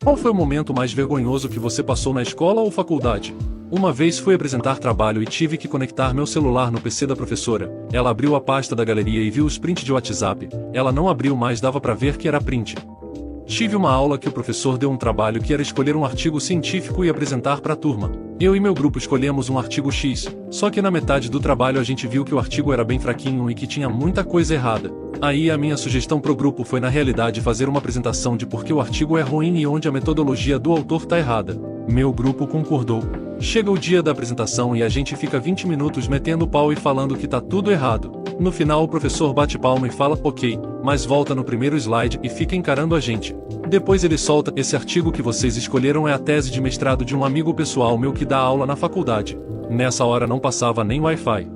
Qual foi o momento mais vergonhoso que você passou na escola ou faculdade? Uma vez fui apresentar trabalho e tive que conectar meu celular no PC da professora. Ela abriu a pasta da galeria e viu os prints de WhatsApp. Ela não abriu, mas dava para ver que era print. Tive uma aula que o professor deu um trabalho que era escolher um artigo científico e apresentar para a turma. Eu e meu grupo escolhemos um artigo X, só que na metade do trabalho a gente viu que o artigo era bem fraquinho e que tinha muita coisa errada. Aí a minha sugestão pro grupo foi na realidade fazer uma apresentação de por que o artigo é ruim e onde a metodologia do autor tá errada. Meu grupo concordou. Chega o dia da apresentação e a gente fica 20 minutos metendo pau e falando que tá tudo errado. No final o professor bate palma e fala ok, mas volta no primeiro slide e fica encarando a gente. Depois ele solta: esse artigo que vocês escolheram é a tese de mestrado de um amigo pessoal meu que dá aula na faculdade. Nessa hora não passava nem Wi-Fi.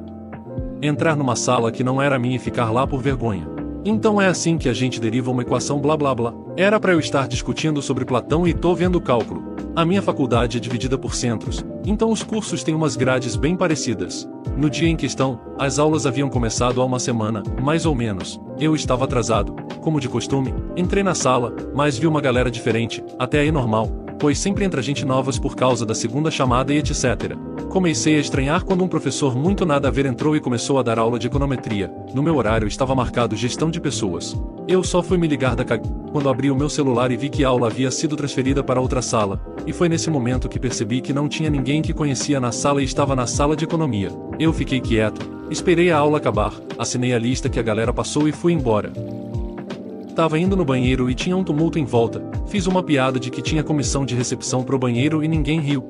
Entrar numa sala que não era minha e ficar lá por vergonha. Então é assim que a gente deriva uma equação blá blá blá. Era para eu estar discutindo sobre Platão e tô vendo cálculo. A minha faculdade é dividida por centros, então os cursos têm umas grades bem parecidas. No dia em questão, as aulas haviam começado há uma semana, mais ou menos. Eu estava atrasado, como de costume, entrei na sala, mas vi uma galera diferente, até aí normal, pois sempre entra gente novas por causa da segunda chamada e etc. Comecei a estranhar quando um professor muito nada a ver entrou e começou a dar aula de econometria. No meu horário estava marcado gestão de pessoas. Eu só fui me ligar da quando abri o meu celular e vi que a aula havia sido transferida para outra sala, e foi nesse momento que percebi que não tinha ninguém que conhecia na sala e estava na sala de economia. Eu fiquei quieto, esperei a aula acabar, assinei a lista que a galera passou e fui embora. Tava indo no banheiro e tinha um tumulto em volta, fiz uma piada de que tinha comissão de recepção pro banheiro e ninguém riu.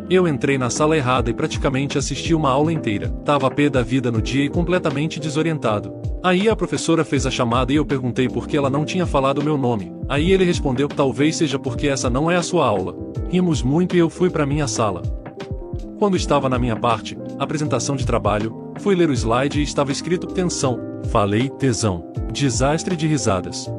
Eu entrei na sala errada e praticamente assisti uma aula inteira. Tava pé da vida no dia e completamente desorientado. Aí a professora fez a chamada e eu perguntei por que ela não tinha falado meu nome. Aí ele respondeu que talvez seja porque essa não é a sua aula. Rimos muito e eu fui para minha sala. Quando estava na minha parte, apresentação de trabalho, fui ler o slide e estava escrito tensão. Falei tesão. Desastre de risadas.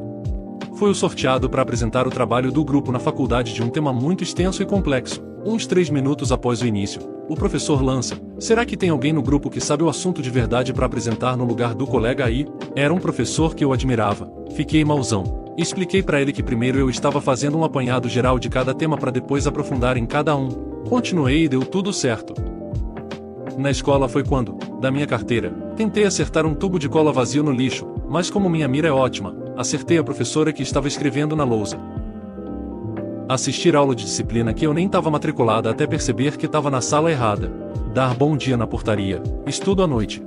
Fui o sorteado para apresentar o trabalho do grupo na faculdade de um tema muito extenso e complexo. Uns 3 minutos após o início, o professor lança: será que tem alguém no grupo que sabe o assunto de verdade para apresentar no lugar do colega aí? Era um professor que eu admirava. Fiquei mauzão. Expliquei para ele que primeiro eu estava fazendo um apanhado geral de cada tema para depois aprofundar em cada um. Continuei e deu tudo certo. Na escola foi quando, da minha carteira, tentei acertar um tubo de cola vazio no lixo, mas como minha mira é ótima, acertei a professora que estava escrevendo na lousa. Assistir aula de disciplina que eu nem estava matriculada até perceber que estava na sala errada. Dar bom dia na portaria. Estudo à noite.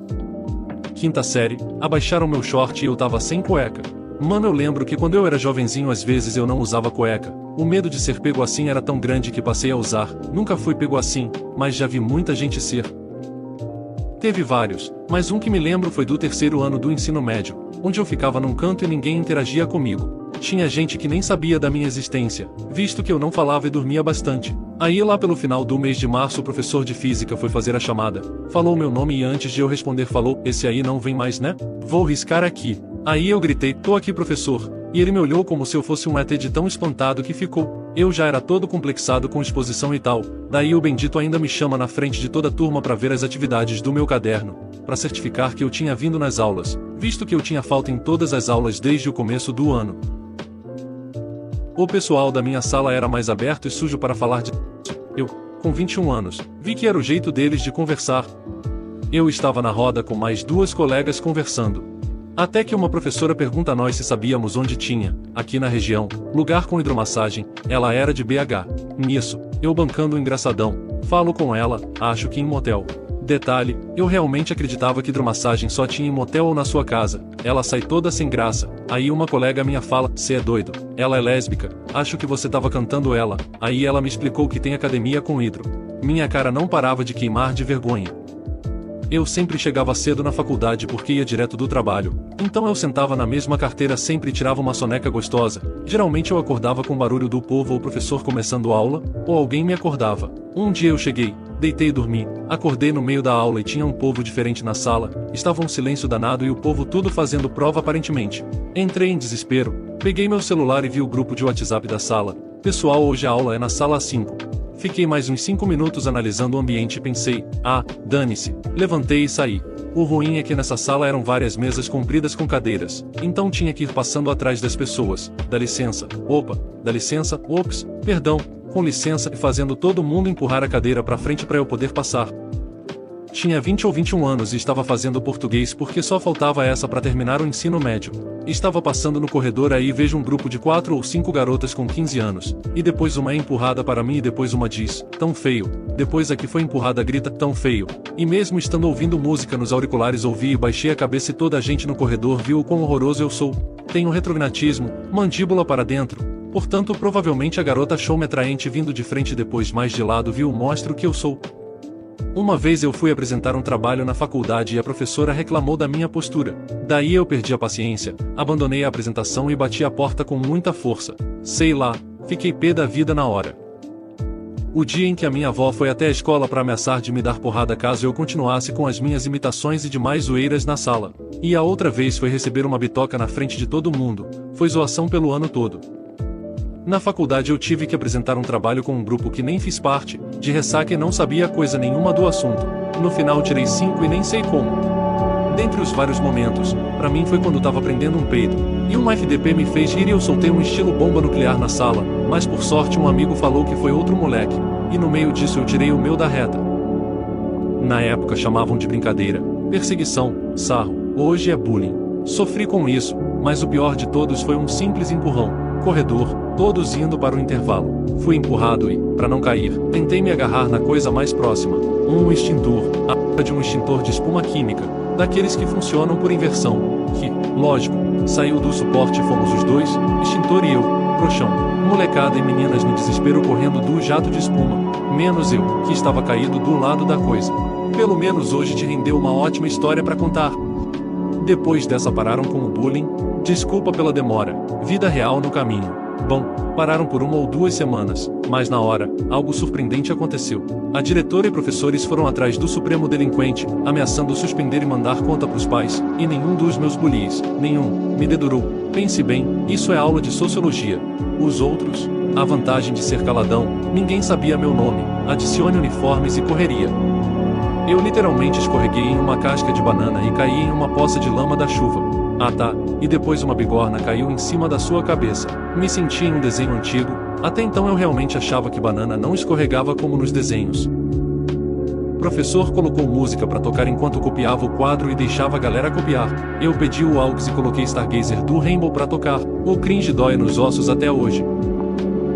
Quinta série, abaixaram meu short e eu tava sem cueca. Mano, eu lembro que quando eu era jovenzinho às vezes eu não usava cueca. O medo de ser pego assim era tão grande que passei a usar. Nunca fui pego assim, mas já vi muita gente ser. Teve vários, mas um que me lembro foi do 3º ano do ensino médio, onde eu ficava num canto e ninguém interagia comigo. Tinha gente que nem sabia da minha existência, visto que eu não falava e dormia bastante. Aí lá pelo final do mês de março o professor de física foi fazer a chamada, falou meu nome e antes de eu responder falou: esse aí não vem mais, né? Vou riscar aqui. Aí eu gritei: tô aqui, professor. E ele me olhou como se eu fosse um ET de tão espantado que ficou. Eu já era todo complexado com exposição e tal. Daí o bendito ainda me chama na frente de toda a turma para ver as atividades do meu caderno, para certificar que eu tinha vindo nas aulas, visto que eu tinha falta em todas as aulas desde o começo do ano. O pessoal da minha sala era mais aberto e sujo para falar de... Eu, com 21 anos, vi que era o jeito deles de conversar. Eu estava na roda com mais 2 colegas conversando. Até que uma professora pergunta a nós se sabíamos onde tinha, aqui na região, lugar com hidromassagem. Ela era de BH. Nisso, eu bancando o engraçadão, falo com ela, acho que em motel. Detalhe, eu realmente acreditava que hidromassagem só tinha em motel ou na sua casa. Ela sai toda sem graça. Aí uma colega minha fala: cê é doido, ela é lésbica, acho que você tava cantando ela. Aí ela me explicou que tem academia com hidro. Minha cara não parava de queimar de vergonha. Eu sempre chegava cedo na faculdade porque ia direto do trabalho, então eu sentava na mesma carteira sempre e tirava uma soneca gostosa. Geralmente eu acordava com o barulho do povo ou o professor começando aula, ou alguém me acordava. Um dia eu cheguei, deitei e dormi, acordei no meio da aula e tinha um povo diferente na sala, estava um silêncio danado e o povo tudo fazendo prova aparentemente. Entrei em desespero, peguei meu celular e vi o grupo de WhatsApp da sala. Pessoal, hoje a aula é na sala 5. Fiquei mais uns 5 minutos analisando o ambiente e pensei: ah, dane-se. Levantei e saí. O ruim é que nessa sala eram várias mesas compridas com cadeiras, então tinha que ir passando atrás das pessoas. Dá licença, opa, dá licença, ops, perdão, com licença, e fazendo todo mundo empurrar a cadeira para frente para eu poder passar. Tinha 20 ou 21 anos e estava fazendo português porque só faltava essa para terminar o ensino médio. Estava passando no corredor aí e vejo um grupo de 4 ou 5 garotas com 15 anos, e depois uma é empurrada para mim e depois uma diz, tão feio, depois a que foi empurrada grita, tão feio, e mesmo estando ouvindo música nos auriculares ouvi e baixei a cabeça e toda a gente no corredor viu o quão horroroso eu sou. Tenho retrognatismo, mandíbula para dentro, portanto provavelmente a garota achou-me atraente vindo de frente e depois mais de lado viu o monstro que eu sou. Uma vez eu fui apresentar um trabalho na faculdade e a professora reclamou da minha postura. Daí eu perdi a paciência, abandonei a apresentação e bati a porta com muita força. Sei lá, fiquei pé da vida na hora. O dia em que a minha avó foi até a escola para ameaçar de me dar porrada caso eu continuasse com as minhas imitações e demais zoeiras na sala. E a outra vez foi receber uma bitoca na frente de todo mundo, foi zoação pelo ano todo. Na faculdade eu tive que apresentar um trabalho com um grupo que nem fiz parte, de ressaca e não sabia coisa nenhuma do assunto. No final tirei 5 e nem sei como. Dentre os vários momentos, pra mim foi quando tava prendendo um peido, e uma FDP me fez rir e eu soltei um estilo bomba nuclear na sala, mas por sorte um amigo falou que foi outro moleque, e no meio disso eu tirei o meu da reta. Na época chamavam de brincadeira, perseguição, sarro, hoje é bullying. Sofri com isso, mas o pior de todos foi um simples empurrão. Corredor, todos indo para o intervalo. Fui empurrado e, para não cair, tentei me agarrar na coisa mais próxima. Um extintor, a p de um extintor de espuma química, daqueles que funcionam por inversão, que, lógico, saiu do suporte e fomos os dois, extintor e eu, pro chão. Molecada e meninas no desespero correndo do jato de espuma, menos eu, que estava caído do lado da coisa. Pelo menos hoje te rendeu uma ótima história para contar. Depois dessa pararam com o bullying, desculpa pela demora, vida real no caminho. Bom, pararam por 1 ou 2 semanas, mas na hora, algo surpreendente aconteceu. A diretora e professores foram atrás do supremo delinquente, ameaçando suspender e mandar conta pros pais, e nenhum dos meus bullies, nenhum, me dedurou. Pense bem, isso é aula de sociologia. Os outros, a vantagem de ser caladão, ninguém sabia meu nome, adicione uniformes e correria. Eu literalmente escorreguei em uma casca de banana e caí em uma poça de lama da chuva. Ah tá, e depois uma bigorna caiu em cima da sua cabeça. Me senti em um desenho antigo, até então eu realmente achava que banana não escorregava como nos desenhos. O professor colocou música para tocar enquanto copiava o quadro e deixava a galera copiar. Eu pedi o aux e coloquei Stargazer do Rainbow para tocar. O cringe dói nos ossos até hoje.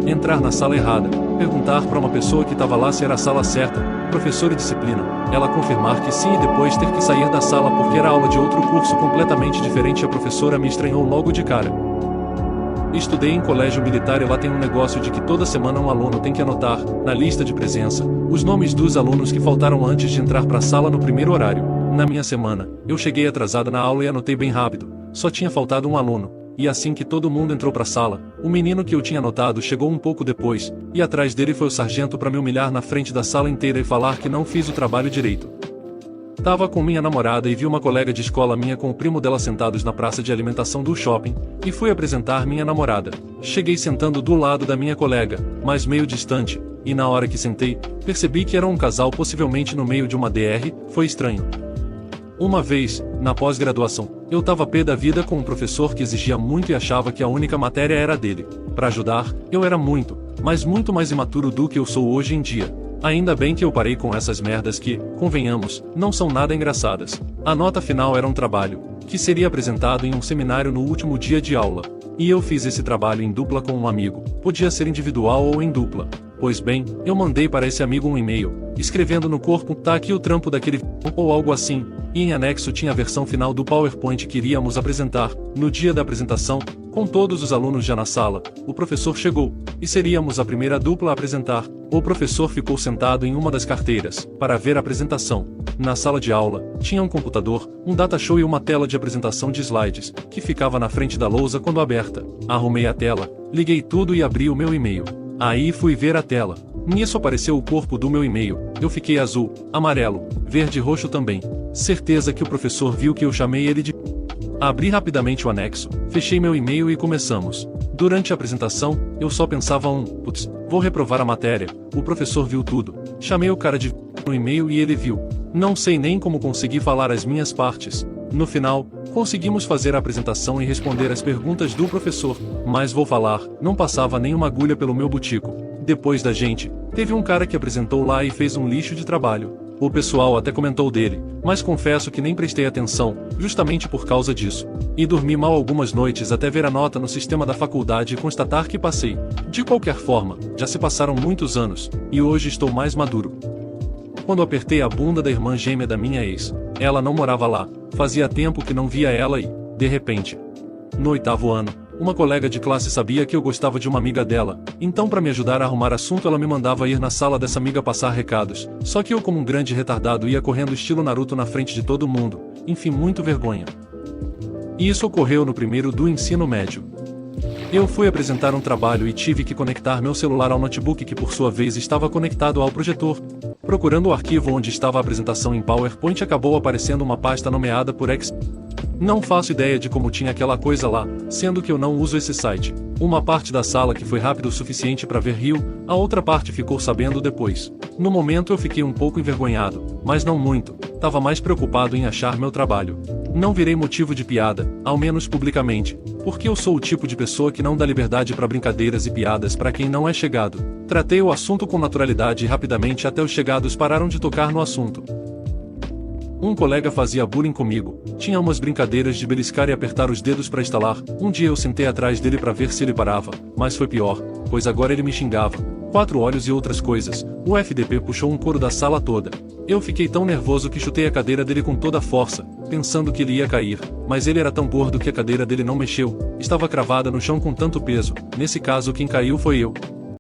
Entrar na sala errada, perguntar para uma pessoa que estava lá se era a sala certa, professor e disciplina, ela confirmar que sim e depois ter que sair da sala porque era aula de outro curso completamente diferente e a professora me estranhou logo de cara. Estudei em colégio militar e lá tem um negócio de que toda semana um aluno tem que anotar, na lista de presença, os nomes dos alunos que faltaram antes de entrar para a sala no primeiro horário. Na minha semana, eu cheguei atrasada na aula e anotei bem rápido, só tinha faltado um aluno. E assim que todo mundo entrou para a sala, o menino que eu tinha anotado chegou um pouco depois, e atrás dele foi o sargento para me humilhar na frente da sala inteira e falar que não fiz o trabalho direito. Tava com minha namorada e vi uma colega de escola minha com o primo dela sentados na praça de alimentação do shopping, e fui apresentar minha namorada. Cheguei sentando do lado da minha colega, mas meio distante, e na hora que sentei, percebi que era um casal possivelmente no meio de uma DR, foi estranho. Uma vez, na pós-graduação, eu tava pé da vida com um professor que exigia muito e achava que a única matéria era dele. Para ajudar, eu era muito, mas muito mais imaturo do que eu sou hoje em dia. Ainda bem que eu parei com essas merdas que, convenhamos, não são nada engraçadas. A nota final era um trabalho, que seria apresentado em um seminário no último dia de aula. E eu fiz esse trabalho em dupla com um amigo, podia ser individual ou em dupla. Pois bem, eu mandei para esse amigo um e-mail, escrevendo no corpo, tá aqui o trampo daquele ou algo assim, e em anexo tinha a versão final do PowerPoint que iríamos apresentar. No dia da apresentação, com todos os alunos já na sala, o professor chegou, e seríamos a primeira dupla a apresentar. O professor ficou sentado em uma das carteiras, para ver a apresentação. Na sala de aula, tinha um computador, um datashow e uma tela de apresentação de slides, que ficava na frente da lousa quando aberta. Arrumei a tela, liguei tudo e abri o meu e-mail. Aí fui ver a tela. Nisso apareceu o corpo do meu e-mail. Eu fiquei azul, amarelo, verde e roxo também. Certeza que o professor viu que eu chamei ele de... Abri rapidamente o anexo, fechei meu e-mail e começamos. Durante a apresentação, eu só pensava putz, vou reprovar a matéria. O professor viu tudo. Chamei o cara de no e-mail e ele viu. Não sei nem como consegui falar as minhas partes. No final, conseguimos fazer a apresentação e responder as perguntas do professor, mas vou falar, não passava nenhuma agulha pelo meu butico. Depois da gente, teve um cara que apresentou lá e fez um lixo de trabalho. O pessoal até comentou dele, mas confesso que nem prestei atenção, justamente por causa disso. E dormi mal algumas noites até ver a nota no sistema da faculdade e constatar que passei. De qualquer forma, já se passaram muitos anos, e hoje estou mais maduro. Quando apertei a bunda da irmã gêmea da minha ex, ela não morava lá, fazia tempo que não via ela e, de repente, no 8º ano, uma colega de classe sabia que eu gostava de uma amiga dela, então para me ajudar a arrumar assunto ela me mandava ir na sala dessa amiga passar recados, só que eu como um grande retardado ia correndo estilo Naruto na frente de todo mundo, enfim muito vergonha. E isso ocorreu no primeiro do ensino médio. Eu fui apresentar um trabalho e tive que conectar meu celular ao notebook que por sua vez estava conectado ao projetor. Procurando o arquivo onde estava a apresentação em PowerPoint acabou aparecendo uma pasta nomeada por X. Não faço ideia de como tinha aquela coisa lá, sendo que eu não uso esse site. Uma parte da sala que foi rápido o suficiente para ver riu, a outra parte ficou sabendo depois. No momento eu fiquei um pouco envergonhado, mas não muito, tava mais preocupado em achar meu trabalho. Não virei motivo de piada, ao menos publicamente, porque eu sou o tipo de pessoa que não dá liberdade para brincadeiras e piadas para quem não é chegado. Tratei o assunto com naturalidade e rapidamente até os chegados pararam de tocar no assunto. Um colega fazia bullying comigo, tinha umas brincadeiras de beliscar e apertar os dedos para instalar. Um dia eu sentei atrás dele para ver se ele parava, mas foi pior, pois agora ele me xingava. 4 olhos e outras coisas. O FDP puxou um coro da sala toda. Eu fiquei tão nervoso que chutei a cadeira dele com toda a força, pensando que ele ia cair, mas ele era tão gordo que a cadeira dele não mexeu, estava cravada no chão com tanto peso. Nesse caso quem caiu foi eu.